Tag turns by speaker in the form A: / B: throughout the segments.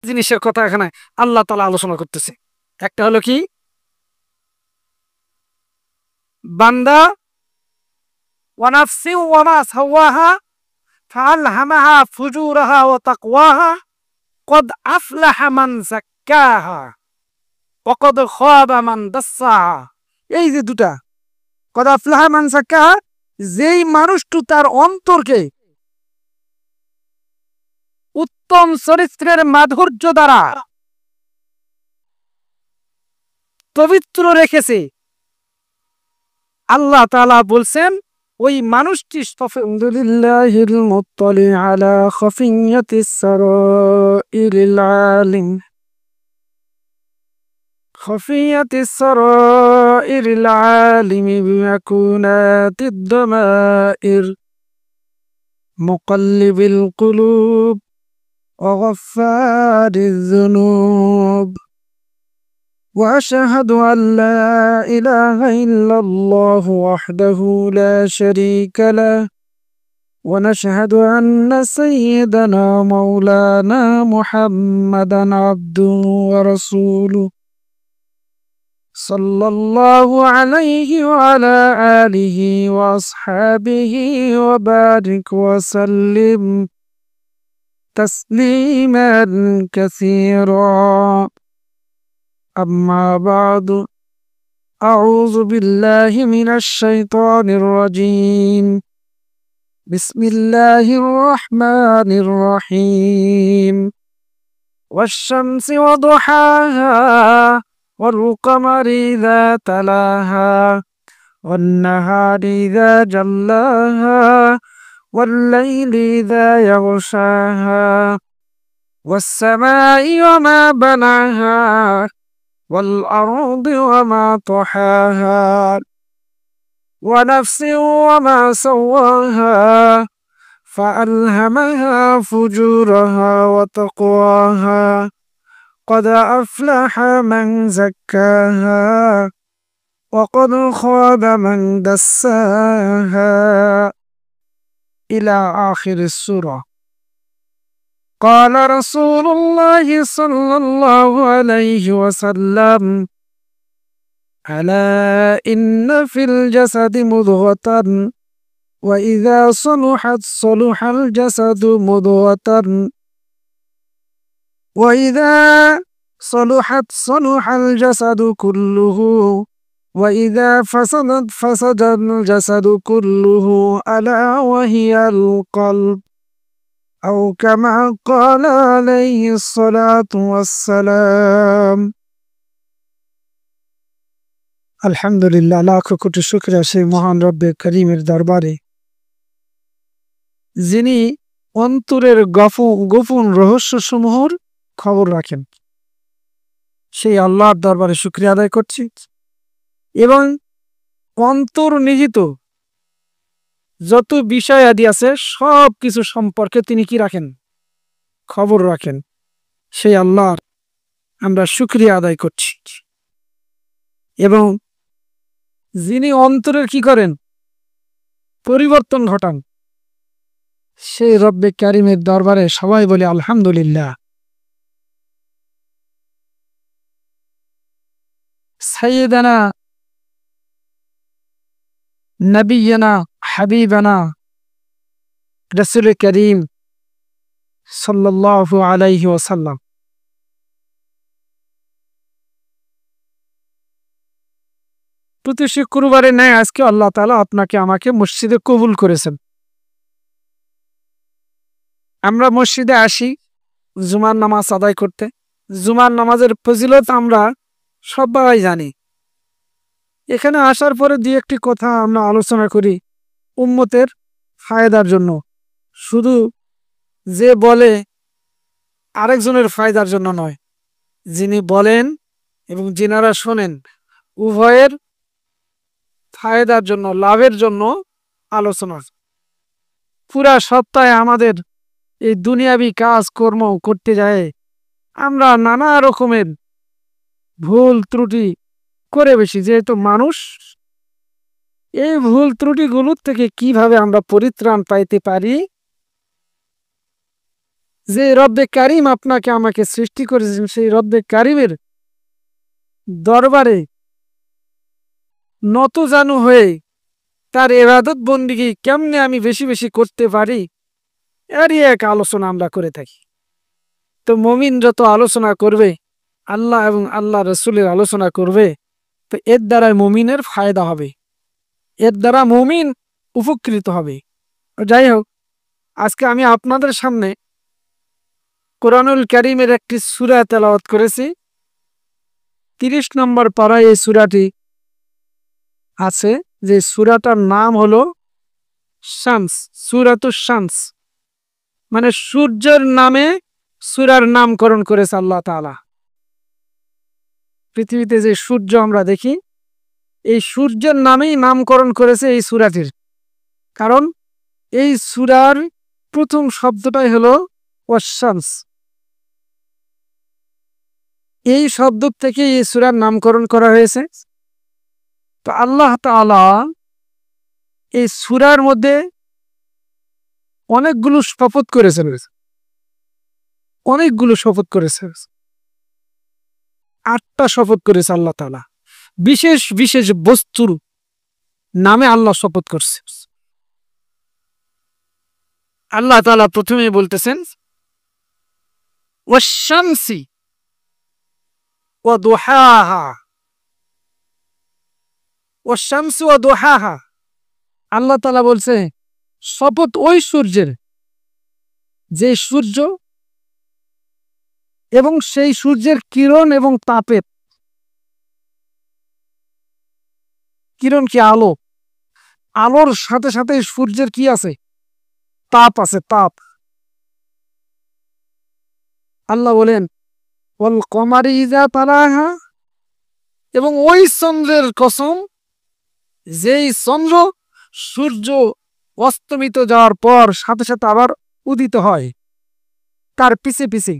A: জিনিসের কথা এখানে আল্লাহ তাআলা আলোচনা করতেছে। একটা হলো কি, বান্দা ওয়া নাফসিন ওয়া মা সাওয়াহা ফাআলহামাহা ফুজুরাহা ওয়া তাকওয়াহা কদ আফলাহা মান যাক্কাহা ওয়া কদ খাবা মান দাসসাহা। এই যে দুটা, কদ আফলাহা মান যাক্কাহা, যেই মানুষটি তার অন্তরকে উত্তম চরিত্রের মাধুর্য দ্বারা পবিত্র রেখেছে, আল্লাহ তাআলা বলছেন ওই মানুষটি আলহামদুলিল্লাহিল মুত্তালি আলা খাফিয়াতিস সারাইরিল আলিম খাফিয়াতিস সারাইরিল আলিম বিমাকুনাতিদ দামাইর মুকাল্লিবিল কুলুব ওয়া গাফফারিয যুনুব وأشهد أن لا إله إلا الله وحده لا شريك له ونشهد أن سيدنا مولانا محمدا عبده ورسوله صلى الله عليه وعلى آله وأصحابه وبارك وسلم تسليما كثيرا. أما بعد، أعوذ بالله من الشيطان الرجيم. بسم الله الرحمن الرحيم. والشمس وضحاها والقمر إذا تلاها والنهار إذا جلاها والليل إذا يغشاها والسماء وما بناها والأرض وما طحاها ونفس وما سواها فألهمها فجورها وتقواها قد أفلح من زكاها وقد خاب من دساها إلى آخر السورة. قال رسول الله صلى الله عليه وسلم: ألا إن في الجسد مضغة وإذا صلحت صلح الجسد مضغة وإذا صلحت صلح الجسد كله وإذا فسدت فسد الجسد كله ألا وهي القلب أو كما قال عليه الصلاة والسلام. আলহামদুলিল্লাহ, লাখ কোটি শুকরিয়া সেই মহান রব্বে করিমের দরবারে, যিনি অন্তরের গোপন রহস্য সমূহের খবর রাখেন। সেই আল্লাহর দরবারে শুকরিয়া আদায় করছি এবং অন্তর্নিহিত যত বিষয় আদি আছে সব কিছু সম্পর্কে তিনি কি রাখেন? খবর রাখেন। সেই আল্লাহর আমরা শুকরিয়া আদায় করছি এবং যিনি অন্তরের কি করেন? পরিবর্তন ঘটান। সেই রব্বে কারিমের দরবারে সবাই বলে আলহামদুলিল্লাহ। সাইয়্যিদানা নবিয়্যানা হাবিবানা রাসূল করিম সাল্লাল্লাহু আলাইহি ওয়াসাল্লাম, প্রতি শুক্রবারে ন্যায় আজকে আল্লাহ তাআলা আপনাকে আমাকে মসজিদে কবুল করেছেন। আমরা মসজিদে আসি জুমার নামাজ আদায় করতে। জুমার নামাজের ফজিলত আমরা সবাই জানি। এখানে আসার পরে দুই একটি কথা আমরা আলোচনা করি উম্মতের ফায়দার জন্য। শুধু যে বলে আরেকজনের ফায়দার জন্য নয়, যিনি বলেন এবং যিনারা শোনেন উভয়ের ফায়দার জন্য, লাভের জন্য আলোচনা। পুরা সপ্তাহে আমাদের এই দুনিয়াবি কাজ কর্ম করতে যায় আমরা নানা রকমের ভুল ত্রুটি করে বেশি। যেহেতু মানুষ, এই ভুল ত্রুটিগুলোর থেকে কিভাবে আমরা পরিত্রাণ পাইতে পারি যে রব্বে কারিম আপনাকে আমাকে সৃষ্টি করেছেন, সেই রব্বে কারিমের দরবারে নতজানু হয়ে তার ইবাদত বন্দিগি কেমনে আমি বেশি বেশি করতে পারি, এরই এক আলোচনা আমরা করে থাকি। তো মুমিন যত আলোচনা করবে, আল্লাহ এবং আল্লাহ রসুলের আলোচনা করবে, তো এর দ্বারা মুমিনের ফায়দা হবে, এর দ্বারা মুমিন উপকৃত হবে। যাই হোক, আজকে আমি আপনাদের সামনে কোরআনুল কারীমের একটি সূরা তেলাওয়াত করেছি। 30 নম্বর পারায় এই সূরাটি আছে, যে সূরাটার নাম হলো শামস, সূরাতুশ শামস, মানে সূর্যের নামে সূরার নামকরণ করেছে আল্লাহ তাআলা। পৃথিবীতে যে সূর্য আমরা দেখি, এই সূর্যের নামেই নামকরণ করেছে এই সূরাটির। কারণ এই সূরার প্রথম শব্দটাই হলো ওয়াশ-শামস। এই শব্দ থেকে এই সূরার নামকরণ করা হয়েছে। তো আল্লাহ তাআলা এই সূরার মধ্যে অনেকগুলো শপথ করেছেন, অনেকগুলো শপথ করেছে, 8টা শপথ করেছে আল্লাহ তাআলা। বিশেষ বিশেষ বস্তুর নামে আল্লাহ শপথ করছে। আল্লাহ তাআলা প্রথমেই বলতেছেন ওয়াশ-শামসি ওয়া দুহাহা, ওয়াশ-শামসি ওয়া দুহাহা। আল্লাহ তাআলা বলছে শপথ ওই সূর্যের, যে সূর্য এবং সেই সূর্যের কিরণ এবং তাপের, কিরণ কি আলো, আলোর সাথে সাথে সূর্যের কি আছে, তাপ আছে, তাপ। আল্লাহ বলেন ওয়াল কমারি ইযা তালাহা, এবং ওই চন্দ্রের কসম, যেই চন্দ্র সূর্য অস্তমিত যাওয়ার পর সাথে সাথে আবার উদিত হয়, তার পিছে পিছে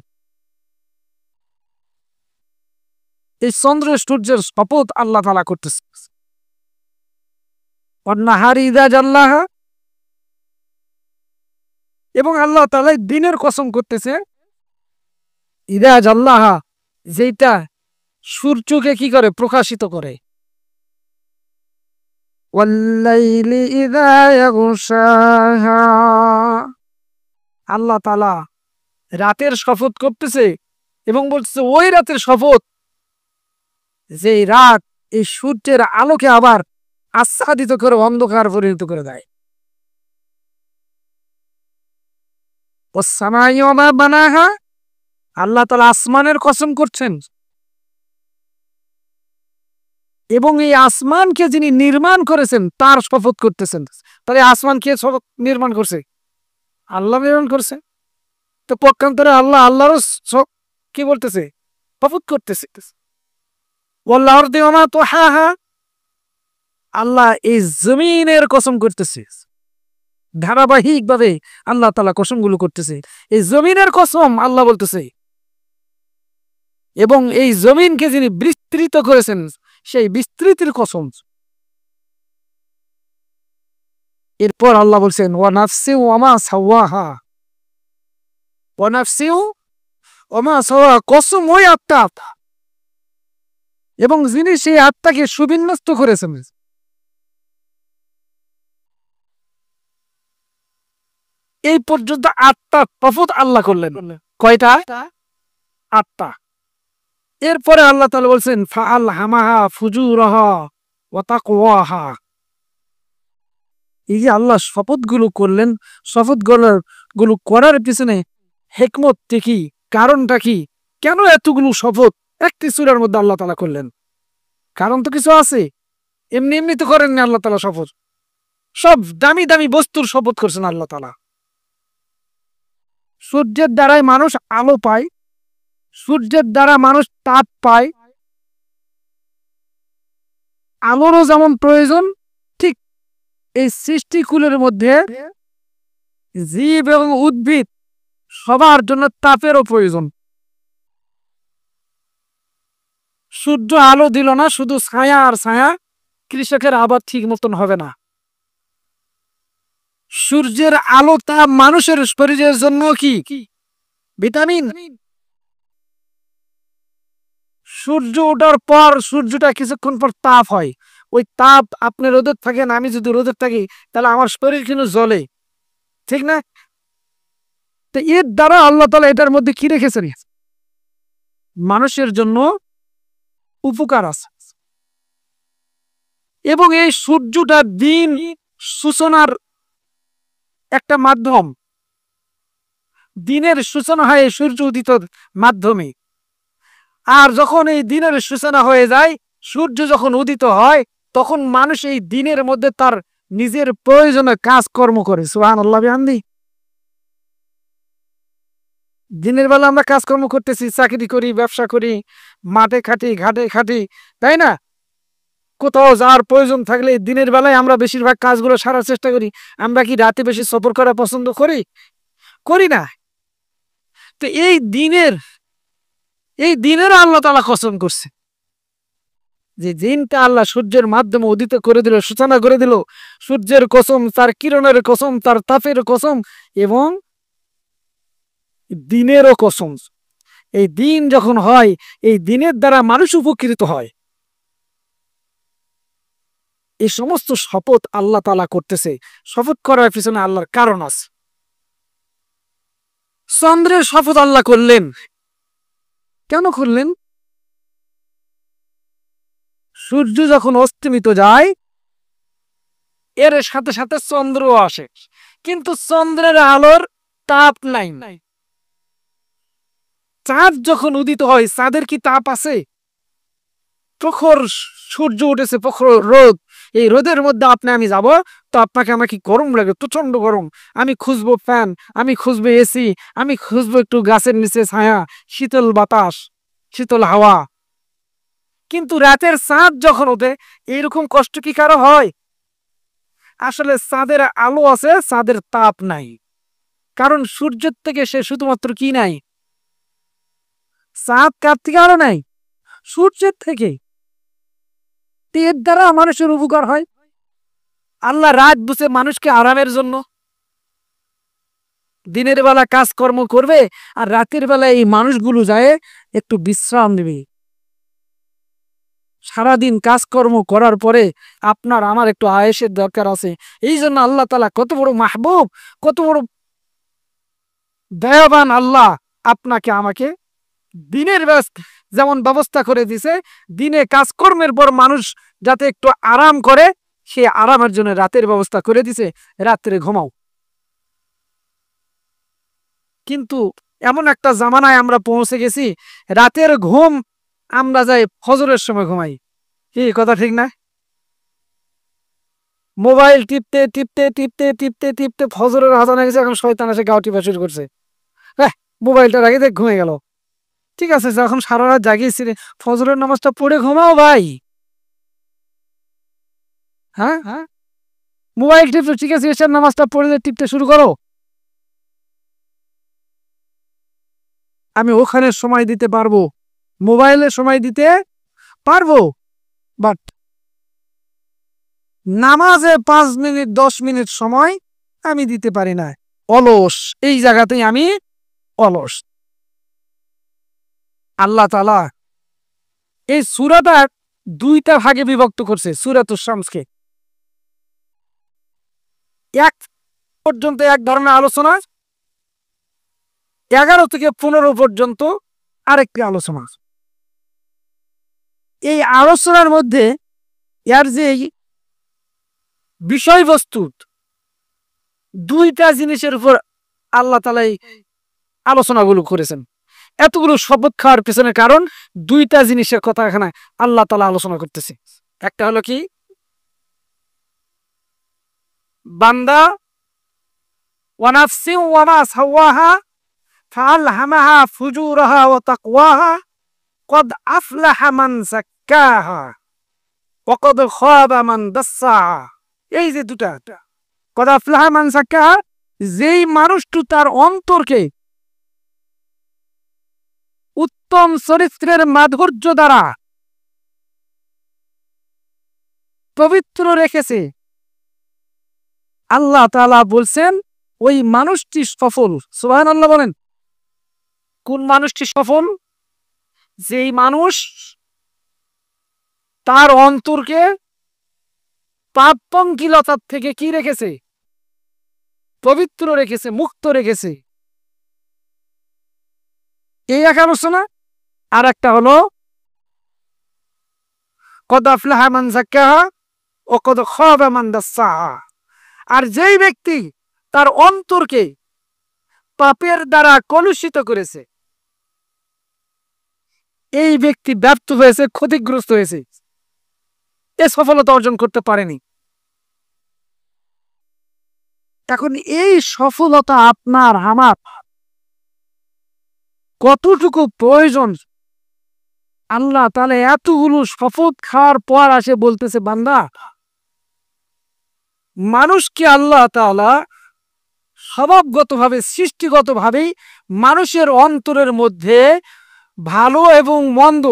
A: এই চন্দ্র সূর্যের শপথ আল্লাহ তাআলা করতেছে। ওয়ান নাহারি ইযা জাল্লাহা, এবং আল্লাহ তাআলা দিনের কসম করতেছে ইযা জাল্লাহা, যেটা সূর্যকে কি করে, প্রকাশিত করে। ওয়াল্লাইলি ইযা ইয়াগশাহা, আল্লাহ তাআলা রাতের শপথ করতেছে এবং বলতেছে ওই রাতের শপথ, যে রাত এই সূর্যের আলোকে আবার আচ্ছাদিত করে অন্ধকার পরিণত করে দেয়। ওয়াস-সামাই ওয়া মা বানাহা, আল্লাহ তাআলা আসমানের কসম করছেন, এবং এই আসমানকে যিনি নির্মাণ করেছেন তার শপথ করতেছেন। তাহলে আসমান কে নির্মাণ করছে? আল্লাহ নির্মাণ করছে। তো পক্ষান্তরে আল্লাহ আল্লাহরও কি বলতেছে, শপথ করতেছে। ওয়াল আরদি ওয়া মা তুহাহা, আল্লাহ এই জমিনের কসম করতেছে। ধারাবাহিকভাবে আল্লাহ তাআলা কসমগুলো করতেছে। এই জমিনের কসম আল্লাহ বলতেছে, এবং এই জমিনকে যিনি বিস্তৃত করেছেন সেই বিস্তৃতির কসম। এরপর আল্লাহ বলছেন ওয়া নাফসি ওয়া মা সাওয়াহা, ওয়া নাফসি ওয়া মা সাওয়াহা, কসম ওই আত্মা, এবং যিনি সেই আত্মাকে সুবিন্যস্ত করেছেন। এই পর্যন্ত 8টা শপথ আল্লাহ করলেন। কয়টা? 8টা। এরপরে আল্লাহ তাআলা বলছেন ফাআলহামাহা ফুজুরাহা ওয়া তাকওয়াহা। এই যে আল্লাহ শপথগুলো করলেন, শপথগুলো করার পিছনে হিকমত কি, কারণটা কি, কেন এতগুলো শপথ একটি সূরার মধ্যে আল্লাহ তাআলা করলেন? কারণ তো কিছু আছে, এমনি এমনি তো করেননি আল্লাহ তাআলা শপথ। সব দামি দামি বস্তুর শপথ করছেন আল্লাহ তাআলা। সূর্যের দ্বারাই মানুষ আলো পায়, সূর্যের দ্বারা মানুষ তাপ পায়। আলোরও যেমন প্রয়োজন, ঠিক এই সৃষ্টিকুলের মধ্যে জীব এবং উদ্ভিদ সবার জন্য তাপেরও প্রয়োজন। সূর্য আলো দিল না, শুধু ছায়া আর ছায়া, কৃষকের আবাদ ঠিক মতন হবে না। সূর্যের আলো তাপ মানুষের শরীরের জন্য কি ভিটামিন। সূর্য ওঠার পর সূর্যটা কিছুক্ষণ পর তাপ হয়, ওই তাপ আপনি রোদে থাকেন, আমি যদি রোদে থাকি তাহলে আমার শরীর কিন্তু জ্বলে, ঠিক না? তো এর দ্বারা আল্লাহ তাআলা এটার মধ্যে কি রেখেছেন? মানুষের জন্য উপকার আছে। এবং এই সূর্যটা দিন সূচনার একটা মাধ্যম, দিনের সূচনা হয় সূর্য উদিতর মাধ্যমে। আর যখন এই দিনের সূচনা হয়ে যায়, সূর্য যখন উদিত হয়, তখন মানুষ এই দিনের মধ্যে তার নিজের প্রয়োজনে কাজকর্ম করে। সুবহানাল্লাহ বিহামদি। দিনের বেলা আমরা কাজকর্ম করতেছি, চাকরি করি, ব্যবসা করি, মাঠে খাটি, ঘাটে খাটি, তাই না? কোথাও যাওয়ার প্রয়োজন থাকলে দিনের বেলায় আমরা বেশিরভাগ কাজগুলো সারার চেষ্টা করি। আমরা কি রাতে বেশি সফর করা পছন্দ করি? করি না। তো এই দিনের আল্লাহ তাআলা কসম করছে যে দিনটা আল্লাহ সূর্যের মাধ্যমে উদিত করে দিল, সূচনা করে দিল। সূর্যের কসম, তার কিরণের কসম, তার তাপের কসম এবং দিনেরও কসম। এই দিন যখন হয়, এই দিনের দ্বারা মানুষ উপকৃত হয়। এই সমস্ত শপথ আল্লাহ তাআলা করতেছে। শপথ করার পিছনে আল্লাহর কারণ আছে। চন্দ্রের শপথ আল্লাহ করলেন, কেন করলেন? সূর্য যখন অস্তমিত যায়, এর সাথে সাথে চন্দ্রও আসে, কিন্তু চন্দ্রের আলোর তাপ নাই। চাঁদ যখন উদিত হয়, চাঁদের কি তাপ আছে? প্রখর সূর্য উঠেছে, প্রখর রোদ, এই রোদের মধ্যে আমি যাব, তো আপনাকে আমার কি গরম লাগে, প্রচন্ড গরম। আমি খুঁজবো ফ্যান, আমি খুঁজবো এসি, আমি খুঁজবো একটু গাছের নিচে ছায়া, শীতল বাতাস, শীতল হাওয়া। কিন্তু রাতের চাঁদ যখন ওঠে, এইরকম কষ্ট কি কারো হয়? আসলে চাঁদের আলো আছে, চাঁদের তাপ নাই। কারণ সূর্যের থেকে সে শুধুমাত্র কি নাই? চাঁদ কার থেকে আলো নাই? সূর্যের থেকে। এর দ্বারা মানুষের উপকার হয়। আল্লাহ রাত বুঝে মানুষকে আরামের জন্য, দিনের বেলা কাজকর্ম করবে, আর রাতের বেলা এই মানুষগুলো যায় একটু বিশ্রাম নেবে। সারাদিন কাজকর্ম করার পরে আপনার আমার একটু আয়েশের দরকার আছে। এই জন্য আল্লাহ তাআলা কত বড় মাহবুব, কত বড় দয়াবান আল্লাহ, আপনাকে আমাকে দিনের যেমন ব্যবস্থা করে দিছে, দিনে কাজকর্মের পর মানুষ যাতে একটু আরাম করে, সে আরামের জন্য রাতের ব্যবস্থা করে দিছে, রাত্রে ঘুমাও। কিন্তু এমন একটা জামানায় আমরা পৌঁছে গেছি, রাতের ঘুম আমরা যাই ফজরের সময় ঘুমাই। কি কথা ঠিক না? মোবাইল টিপতে টিপতে টিপতে টিপতে টিপতে ফজরের আজান হয়ে গেছে, এখন শয়তান এসে গাও টিপা শুরু করছে। হ্যাঁ, মোবাইলটা রাখে দেখ ঘুমিয়ে গেল। ঠিক আছে, যখন সারা রাত জাগিয়েছি, ফজরের নামাজটা পড়ে ঘুমাও ভাই। হ্যাঁ হ্যাঁ, মোবাইল টিপতে, ঠিক আছে, এসার নামাজটা পড়ে টিপতে শুরু করো। আমি ওখানে সময় দিতে পারবো, মোবাইলে সময় দিতে পারবো, বাট নামাজে 5 মিনিট 10 মিনিট সময় আমি দিতে পারি না। অলস, এই জায়গাতেই আমি অলস। আল্লাহ তাআলা এই সূরাটা 2টা ভাগে বিভক্ত করছে, সূরাতুশ শামসকে। এক পর্যন্ত এক ধরনের আলোচনা, 11 থেকে 15 পর্যন্ত আরেকটি আলোচনা। এই আলোচনার মধ্যে এর যে বিষয়বস্তু, 2টা জিনিসের উপর আল্লাহ তাআলা এই আলোচনাগুলো করেছেন। এতগুলো শপথ খাওয়ার পেছনে কারণ 2টা জিনিসের কথা এখানে আল্লাহ তাআলা আলোচনা করতেছে। একটা হলো কি, বান্দা ওয়া নাফসিন ওয়া মা সাওয়াহা ফাআলহামাহা ফুজুরাহা ওয়া তাকওয়াহা ক্বাদ আফলাহা মান যাক্কাহা ওয়া ক্বাদ খাবা মান দাসসাহা। এই যে দুটা, ক্বাদ আফলাহা মান যাক্কাহা, যেই মানুষটি তার অন্তরকে উত্তম চরিত্রের মাধুর্য দ্বারা পবিত্র রেখেছে, আল্লাহ তাআলা বলছেন ওই মানুষটি সফল। সুবহানাল্লাহ বলেন। কোন মানুষটি সফল? যেই মানুষ তার অন্তরকে পাপ পঙ্কিলতার থেকে কি রেখেছে? পবিত্র রেখেছে, মুক্ত রেখেছে। এই এক আলোচনা। আর একটা হলো কদ আফলাহা মান যাক্কাহা ও কদ খাবা মান দাসসাহা। আর যেই ব্যক্তি তার অন্তরকে পাপের দ্বারা কলুষিত করেছে, এই ব্যক্তি ব্যর্থ হয়েছে, ক্ষতিগ্রস্ত হয়েছে, এ সফলতা অর্জন করতে পারেনি। এখন এই সফলতা আপনার আমার কতটুকু প্রয়োজন? আল্লাহ তাআলা এতগুলো শপথ খাওয়ার পর আসে বলতেছে, বান্দা, মানুষকে আল্লাহ তাআলা স্বভাবগতভাবে, সৃষ্টিগতভাবেই মানুষের অন্তরের মধ্যে ভালো এবং মন্দ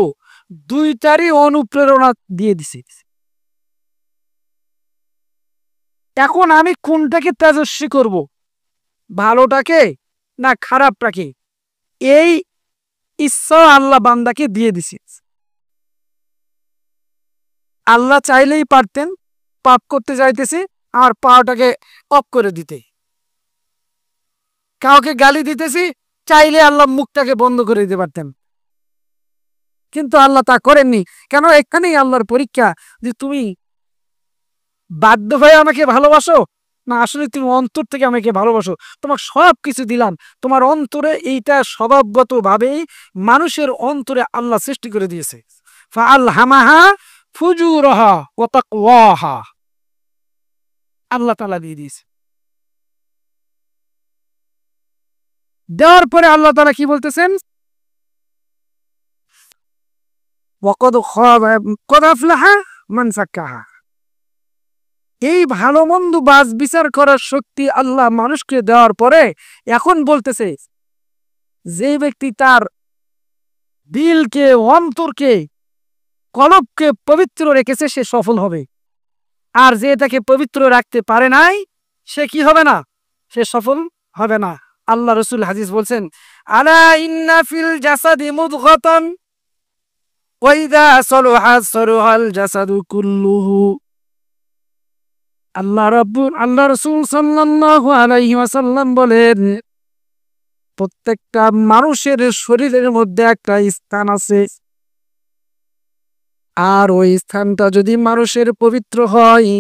A: দুইটারই অনুপ্রেরণা দিয়ে দিছে। এখন আমি কোনটাকে তেজস্বী করব, ভালোটাকে না খারাপটাকে, এই ইচ্ছা আল্লাহ বান্দাকে দিয়ে দিছে। আল্লাহ চাইলেই পারতেন পাপ করতে যাইতেছে আমার পাওয়াটাকে অফ করে দিতে, কাউকে গালি দিতেছি চাইলে আল্লাহ মুখটাকে বন্ধ করে দিতে পারতেন, কিন্তু আল্লাহ তা করেননি। কেন? এখানেই আল্লাহর পরীক্ষা, যে তুমি বাধ্য হয়ে আমাকে ভালোবাসো না আসলে তুমি অন্তর থেকে আমাকে ভালোবাসো। তোমাকে সব কিছু দিলাম, তোমার অন্তরে এইটা স্বভাবগত ভাবেই মানুষের অন্তরে আল্লাহ সৃষ্টি করে দিয়েছে। ফাআলহামাহা ফুজুরাহা ওয়া তাকওয়াহা, আল্লাহ তাআলা দিয়ে দিয়েছে। দেওয়ার পরে আল্লাহ তাআলা কি বলতেছেন? কদ আফলাহা মান যাক্কাহা। এই ভালো মন্দ বাজ বিচার করার শক্তি আল্লাহ মানুষকে দেওয়ার পরে এখন বলতেছে, যে ব্যক্তি তার দিলকে, অন্তরকে, কলবকে পবিত্র রেখেছে সে সফল হবে। আর যে তাকে পবিত্র রাখতে পারে নাই সে কি হবে না? সে সফল হবে না। আল্লাহ রাসূল হাদিস বলছেন, আলা ইন্না ফিল জাসাদি মুদগাতান ওয়া ইযা সালুহা সালুহাল জাসাদু কুল্লুহু। আল্লাহ রাসূল সাল্লাল্লাহু আলাইহি ওয়াসাল্লাম বলেন, প্রত্যেকটা মানুষের শরীরের মধ্যে একটা স্থান আছে, আর ওই স্থানটা যদি মানুষের পবিত্র হয়,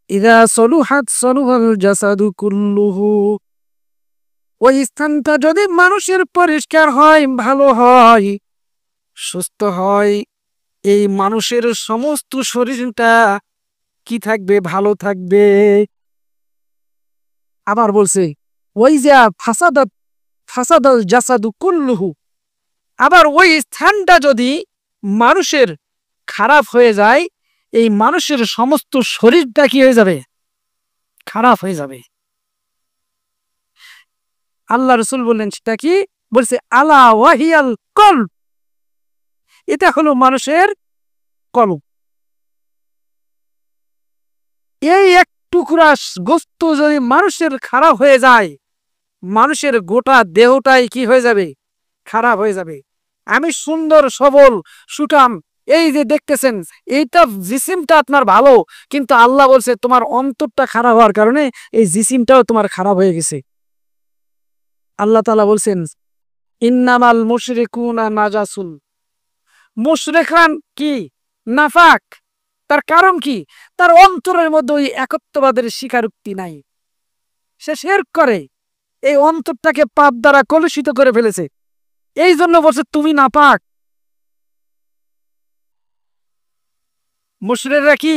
A: ইযা সলুহাত সলুহাল জাসাদু কুল্লুহু, ওই স্থানটা যদি মানুষের পরিষ্কার হয়, ভালো হয়, সুস্থ হয়, এই মানুষের সমস্ত শরীরটা কি থাকবে? ভালো থাকবে। আবার বলছে, ওই যা ফাসাদাল জাসাদু কুল্লুহু, আবার ওই স্থানটা যদি মানুষের খারাপ হয়ে যায়, এই মানুষের সমস্ত শরীরটা কি হয়ে যাবে? খারাপ হয়ে যাবে। আল্লাহ রাসূল বললেন সেটা কি? বলছে, আলা ওয়াহিয়াল কলব, এটা হলো মানুষের কলব। এই এক টুকরা গোস্ত যদি মানুষের খারাপ হয়ে যায়, মানুষের গোটা দেহটাই কি হয়ে যাবে? খারাপ হয়ে যাবে। আমি সুন্দর সবল সুঠাম, এই যে দেখতেছেন, এইটা জিসিমটা আপনার ভালো, কিন্তু আল্লাহ বলছে তোমার অন্তরটা খারাপ হওয়ার কারণে এই জিসিমটাও তোমার খারাপ হয়ে গেছে। আল্লাহ তাআলা বলছেন, ইন্নামাল মুশরিকুনা নাজাসুন, মুশরিকরান কি? নাফাক। তার কারণ কি? তার অন্তরের মধ্যে ওই একত্ববাদের স্বীকারোক্তি নাই, সে শিরক করে, এই অন্তরটাকে পাপ দ্বারা কলুষিত করে ফেলেছে, এই জন্য বলছে তুমি নাপাক। মুশরিকরা কি?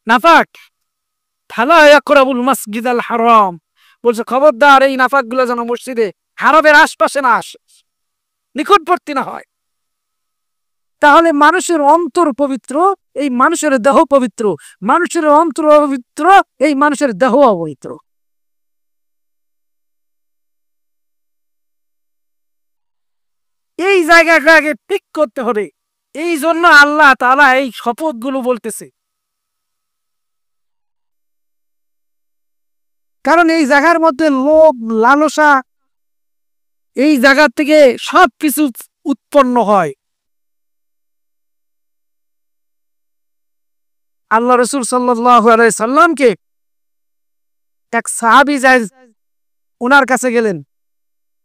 A: নাপাক। ফালা ইয়াকরাবুল মাসজিদাল হারাম, বলছে খবরদার এই নাপাকগুলো যেন মসজিদে হারামের আশপাশে না আসে, নিকটবর্তী না হয়। তাহলে মানুষের অন্তর পবিত্র, এই মানুষের দেহ পবিত্র, মানুষের অন্তর অপবিত্র, এই মানুষের দেহ অপবিত্র। এই জায়গাটাকে ঠিক করতে হবে। এই জন্য আল্লাহ তাআলা এই শপথগুলো বলতেছে, কারণ এই জায়গার মধ্যে লোভ, লালসা, এই জায়গা থেকে সবকিছু উৎপন্ন হয়। আল্লাহ রাসূল সাল্লাল্লাহু আলাইহি সাল্লামকে এক সাহাবী যায়, ওনার কাছে গেলেন।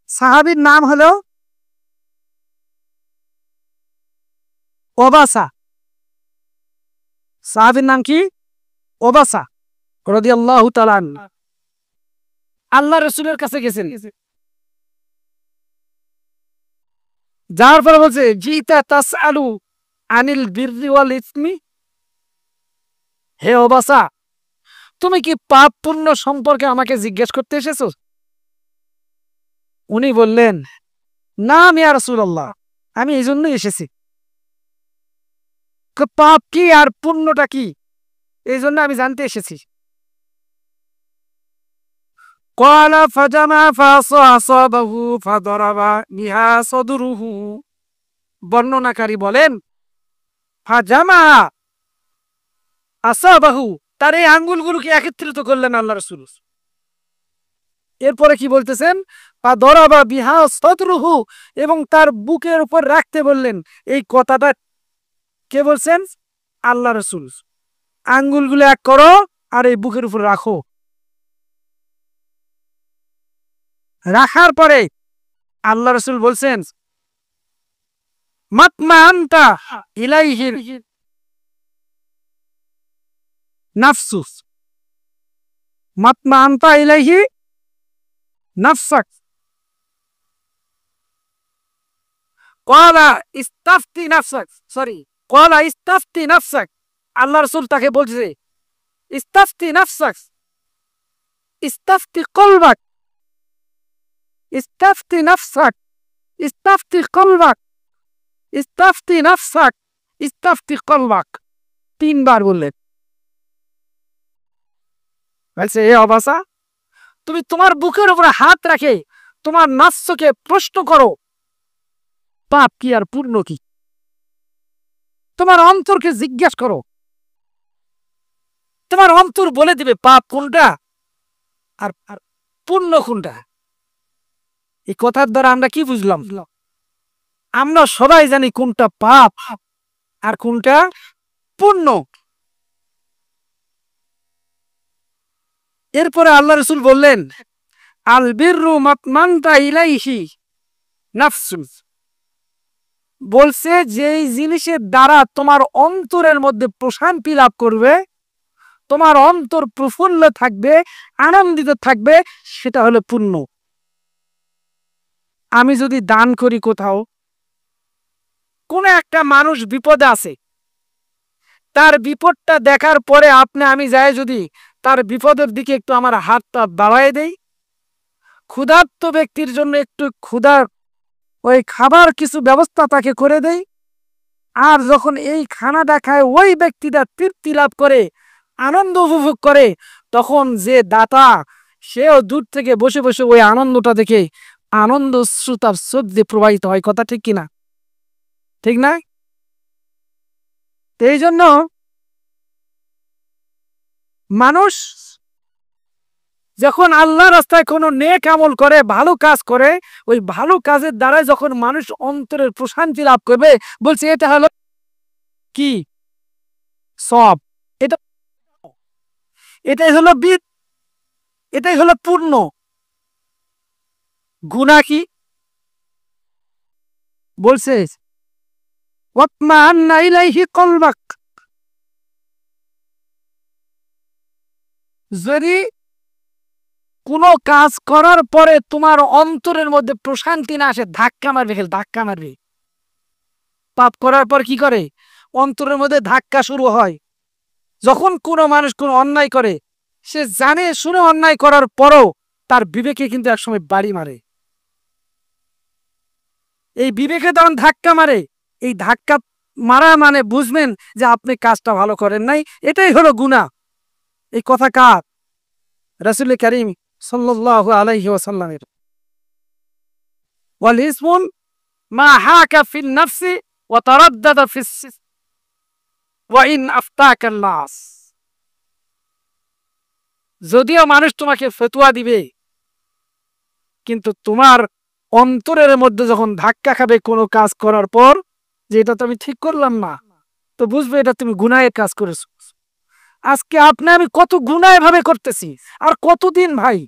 A: সাহাবীর নাম হলো ওবাসা। সাহাবীর নাম কি? ওবাসা রাদিয়াল্লাহু তাআলা আনহু। আল্লাহ রাসূলের কাছে গেছেন, যার পরে বলছে জিতা তাসআলু আনিল বিররি ওয়াল ইসমি। হে ওবাসা, তুমি কি পাপ পুণ্য সম্পর্কে আমাকে জিজ্ঞেস করতে এসেছো? উনি বললেন, না ইয়া রাসূলুল্লাহ, আমি এই জন্যই এসেছি। পাপ কি আর পুণ্যটা কি, এই জন্য আমি জানতে এসেছি। ক্বালা ফাজামা ফাসাসাবাহু ফাদরাবা বিহা সাদরুহু। বর্ণনাকারী বলেন, ফাজামা আসাবাহু, তার এই আঙ্গুলগুলোকে একত্রিত করলেন আল্লাহ রাসূল। এরপরে কি বলতেছেন? ফাদরাবা বিহা সাদরুহু, এবং তার বুকের উপর রাখতে বললেন। এই কথাটা কে বলছেন? আল্লাহ রাসূল। আঙ্গুলগুলো এক করো আর এই বুকের উপর রাখো। রাখার পরে আল্লাহ রাসূল বলছেন, মাতমাআনতা ইলাইহি নাফসুস, মাতমাআনতা ইলাইহি নাফসাক। ক্বালা ইস্তাফতি নাফসাক, সরি, ক্বালা ইস্তাফতি নাফসাক। আল্লাহ রাসূল তাকে বলছে, ইস্তাফতি নাফসাক, ইস্তাফতি কলবাক, ইস্তাফতি নাফসাক, ইস্তাফতি কলবাক, ইস্তাফতি নাফসাক, ইস্তাফতি কলবাক। তিনবার বললেন। বলছে, এ অবাসা, তুমি তোমার বুকের উপরে হাত রাখে তোমার নাফসকে প্রশ্ন করো, পাপ কি আর পুণ্য কি। তোমার অন্তরকে জিজ্ঞাসা করো, তোমার অন্তর বলে দিবে পাপ কোনটা আর পুণ্য কোনটা। এই কথার দ্বারা আমরা কি বুঝলাম? আমরা সবাই জানি কোনটা পাপ আর কোনটা পুণ্য। এরপরে আল্লাহ রাসূল বললেন, আল বিররু মাতমানতা ইলাইহি নাফসুস, বলছে যেই জিনিসের দ্বারা তোমার অন্তরের মধ্যে প্রশান্তি লাভ করবে, তোমার অন্তর প্রফুল্ল থাকবে, আনন্দিত থাকবে, সেটা হলো পুণ্য। আমি যদি দান করি কোথাও, কোন একটা মানুষ বিপদে আছে, তার বিপদটা দেখার পরে আমি যাই যদি তার বিপদের দিকে একটু আমার হাতটা বাড়ায় দেই, ক্ষুধার্ত ব্যক্তির জন্য একটু ক্ষুধার ওই খাবার কিছু ব্যবস্থা তাকে করে দেই, আর যখন এই খানাটা খায় ওই ব্যক্তিটা তৃপ্তি লাভ করে, আনন্দ উপভোগ করে, তখন যে দাতা সেও দূর থেকে বসে বসে ওই আনন্দটা দেখে আনন্দ শ্রুতার চোখ দিয়ে প্রবাহিত হয়। কথা ঠিক কিনা? ঠিক না? এই জন্য মানুষ যখন আল্লাহ রাস্তায় কোনো নেক আমল করে, ভালো কাজ করে, ওই ভালো কাজের দ্বারা যখন মানুষ অন্তরের প্রশান্তি লাভ করবে, বলছে এটা হলো কি? সব। এটা এটাই হলো এটাই হলো পূর্ণ। গুনাহ কি বলছে? ওয়াতমাআন্না ইলাইহি কলবাক, যদি কোনো কাজ করার পরে তোমার অন্তরের মধ্যে প্রশান্তি না আসে, ধাক্কা মারবে, খেল ধাক্কা মারবে। পাপ করার পর কি করে? অন্তরের মধ্যে ধাক্কা শুরু হয়। যখন কোনো মানুষ কোনো অন্যায় করে, সে জানে শুনে অন্যায় করার পরও তার বিবেকে কিন্তু একসময় বাড়ি মারে। এই বিবেকে তখন ধাক্কা মারে, এই ধাক্কা মারা মানে বুঝবেন যে আপনি কাজটা ভালো করেন নাই, এটাই হলো গুনাহ। এই কথা কার? রাসূল কারীম সাল্লাল্লাহু আলাইহি ওয়াসাল্লামের। ওয়াল ইসমুন মা হাকা ফিন নাফসি ওয়া তারাদ্দাদা ফিস ওয়া ইন আফতাকা নাস। যদিও মানুষ তোমাকে ফতোয়া দিবে, কিন্তু তোমার অন্তরের মধ্যে যখন ধাক্কা খাবে কোনো কাজ করার পর, যে এটা তো আমি ঠিক করলাম না, তো বুঝবে এটা তুমি গুনাহের কাজ করেছো। আজকে আপনি আমি কত গুনাহ ভাবে করতেছি, আর কতদিন ভাই